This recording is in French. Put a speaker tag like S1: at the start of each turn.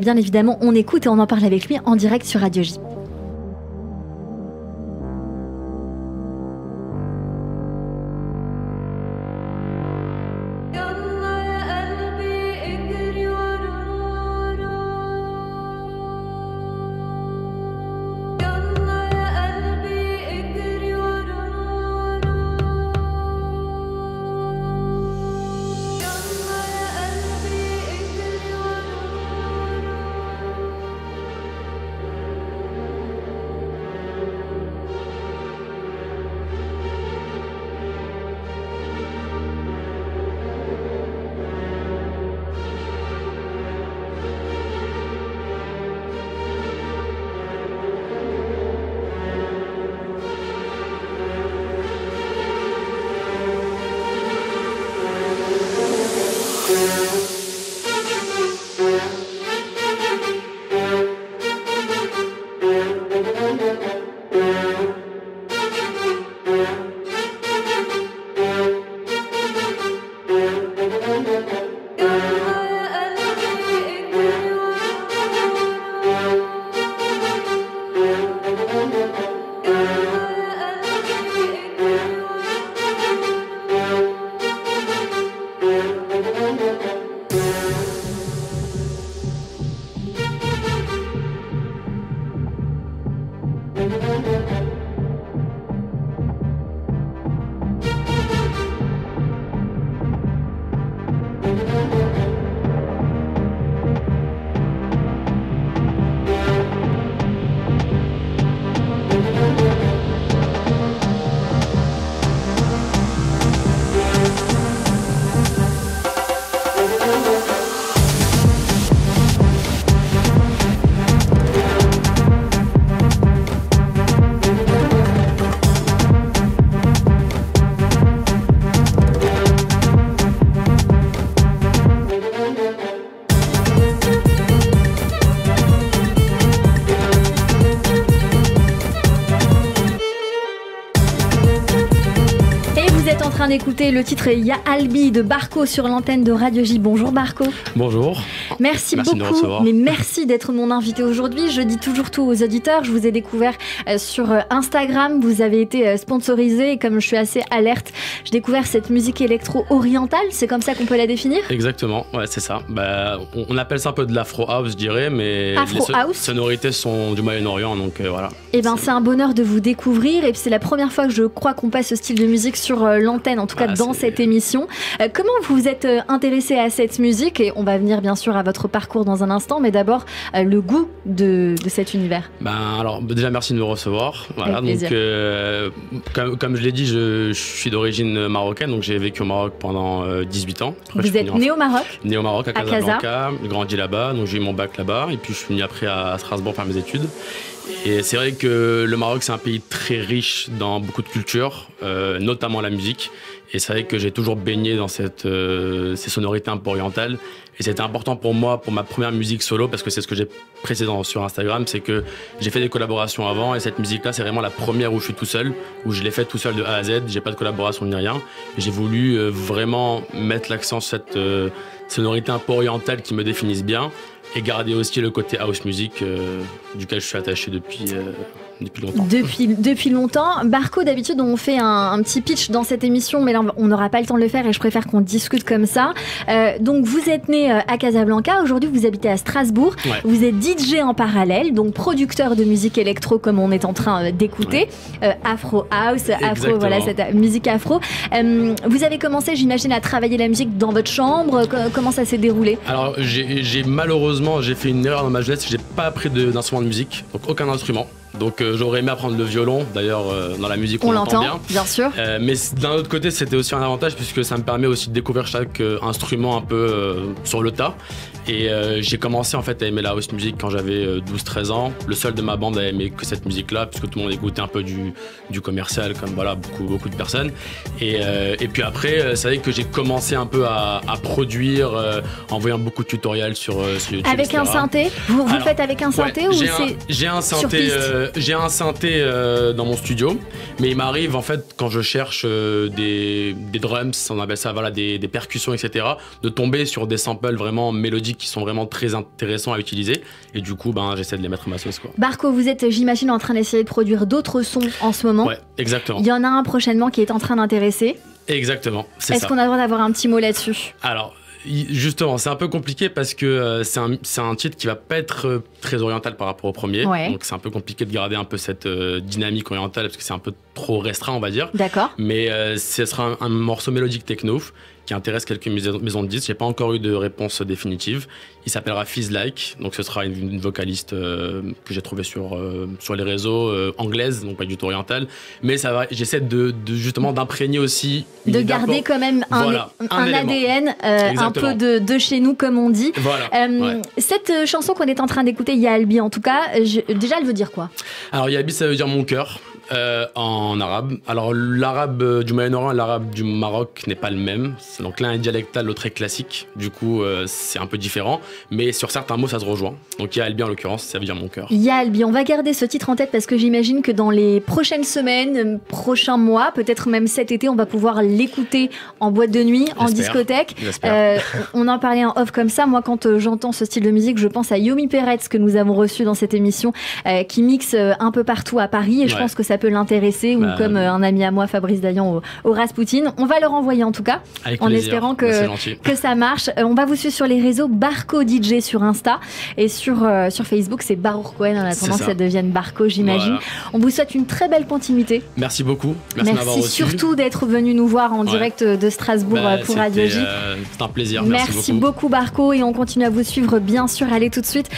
S1: Bien évidemment, on écoute et on en parle avec lui en direct sur Radio J. D'écouter le titre Ya Albi de Barco sur l'antenne de Radio J. Bonjour Barco.
S2: Bonjour.
S1: Merci beaucoup, mais merci d'être mon invité aujourd'hui. Je dis toujours tout aux auditeurs. Je vous ai découvert sur Instagram. Vous avez été sponsorisé et comme je suis assez alerte, j'ai découvert cette musique électro-orientale. C'est comme ça qu'on peut la définir ?
S2: Exactement, ouais, c'est ça. On appelle ça un peu de l'afro-house, je dirais, mais les sonorités sont du Moyen-Orient, donc voilà.
S1: Eh ben, c'est un bonheur de vous découvrir et c'est la première fois que je crois qu'on passe ce style de musique sur l'antenne, en tout cas dans cette émission. Comment vous vous êtes intéressé à cette musique ? Et on va venir bien sûr à votre parcours dans un instant, mais d'abord le goût de cet univers.
S2: Alors déjà merci de me recevoir. Voilà, donc comme je l'ai dit, je suis d'origine marocaine, donc j'ai vécu au Maroc pendant 18 ans.
S1: Après, vous êtes né au Maroc ?
S2: Né au Maroc à Casablanca, j'ai grandi là-bas, donc j'ai eu mon bac là-bas et puis je suis venu après à Strasbourg faire mes études. Et c'est vrai que le Maroc, c'est un pays très riche dans beaucoup de cultures, notamment la musique. Et c'est vrai que j'ai toujours baigné dans ces sonorités un peu orientales. Et c'était important pour moi, pour ma première musique solo, parce que c'est ce que j'ai précisé sur Instagram, c'est que j'ai fait des collaborations avant. Et cette musique-là, c'est vraiment la première où je suis tout seul, où je l'ai faite tout seul de A à Z. J'ai pas de collaboration ni rien. Et j'ai voulu vraiment mettre l'accent sur cette sonorité un peu orientale qui me définisse bien. Et garder aussi le côté house music duquel je suis attaché depuis longtemps.
S1: Depuis longtemps. Barco, d'habitude, on fait un petit pitch dans cette émission, mais là, on n'aura pas le temps de le faire et je préfère qu'on discute comme ça. Donc, vous êtes né à Casablanca. Aujourd'hui, vous habitez à Strasbourg. Ouais. Vous êtes DJ en parallèle, donc producteur de musique électro, comme on est en train d'écouter. Ouais. Afro house, afro, voilà, cette musique afro. Vous avez commencé, j'imagine, à travailler la musique dans votre chambre. Comment ça s'est déroulé ?
S2: Alors, malheureusement, j'ai fait une erreur dans ma jeunesse. J'ai pas appris d'instrument de musique, donc aucun instrument. Donc j'aurais aimé apprendre le violon, d'ailleurs dans la musique on l'entend bien
S1: sûr.
S2: Mais d'un autre côté c'était aussi un avantage puisque ça me permet aussi de découvrir chaque instrument un peu sur le tas. Et j'ai commencé en fait à aimer la house music quand j'avais 12-13 ans. Le seul de ma bande à aimer que cette musique-là, puisque tout le monde écoutait un peu du commercial, comme voilà beaucoup de personnes. Et puis après, c'est vrai que j'ai commencé un peu à produire en voyant beaucoup de tutoriels sur YouTube.
S1: Avec un synthé ? Vous faites avec un synthé ou
S2: j'ai un synthé J'ai un synthé dans mon studio, mais il m'arrive en fait quand je cherche des drums, on appelle ça voilà, des percussions, etc., de tomber sur des samples vraiment mélodiques qui sont vraiment très intéressants à utiliser. Et du coup, j'essaie de les mettre à ma sauce, quoi.
S1: Barco, vous êtes, j'imagine, en train d'essayer de produire d'autres sons en ce moment.
S2: Ouais, exactement.
S1: Il y en a un prochainement qui est en train d'intéresser.
S2: Exactement, c'est ça.
S1: Est-ce qu'on a le droit d'avoir un petit mot là-dessus?
S2: Alors, justement, c'est un peu compliqué parce que c'est un titre qui va pas être très oriental par rapport au premier.
S1: Ouais.
S2: Donc c'est un peu compliqué de garder un peu cette dynamique orientale parce que c'est un peu trop restreint, on va dire.
S1: D'accord.
S2: Mais ce sera un morceau mélodique techno qui intéresse quelques maisons de disques. J'ai pas encore eu de réponse définitive. Il s'appellera Fizz Like, donc ce sera une vocaliste que j'ai trouvée sur les réseaux anglaise, donc pas du tout orientale. Mais ça va. J'essaie justement d'imprégner aussi.
S1: De garder quand même un ADN un peu de chez nous, comme on dit.
S2: Voilà.
S1: Cette chanson qu'on est en train d'écouter, Ya Albi en tout cas, déjà elle veut dire quoi?
S2: Alors Ya Albi, ça veut dire mon cœur. En arabe. Alors l'arabe du Moyen-Orient et l'arabe du Maroc n'est pas le même. Donc l'un est dialectal, l'autre est classique. Du coup, c'est un peu différent. Mais sur certains mots, ça se rejoint. Donc Ya Albi en l'occurrence, ça veut dire mon cœur. Ya
S1: Albi, on va garder ce titre en tête parce que j'imagine que dans les prochaines semaines, prochains mois, peut-être même cet été, on va pouvoir l'écouter en boîte de nuit, en discothèque. On en parlait en off comme ça. Moi, quand j'entends ce style de musique, je pense à Yomi Peretz que nous avons reçu dans cette émission, qui mixe un peu partout à Paris. Et je pense que ça peut l'intéresser, ou comme un ami à moi, Fabrice Dayan, au Rasputin. On va le renvoyer en tout cas, en espérant que ça marche. On va vous suivre sur les réseaux, Barco DJ sur Insta, et sur Facebook, c'est Barour Cohen, en attendant que ça devienne Barco, j'imagine. Voilà. On vous souhaite une très belle continuité.
S2: Merci beaucoup. Merci
S1: surtout d'être venu nous voir en direct de Strasbourg pour Radio J.
S2: C'est un plaisir.
S1: Merci beaucoup Barco, et on continue à vous suivre, bien sûr. Allez tout de suite.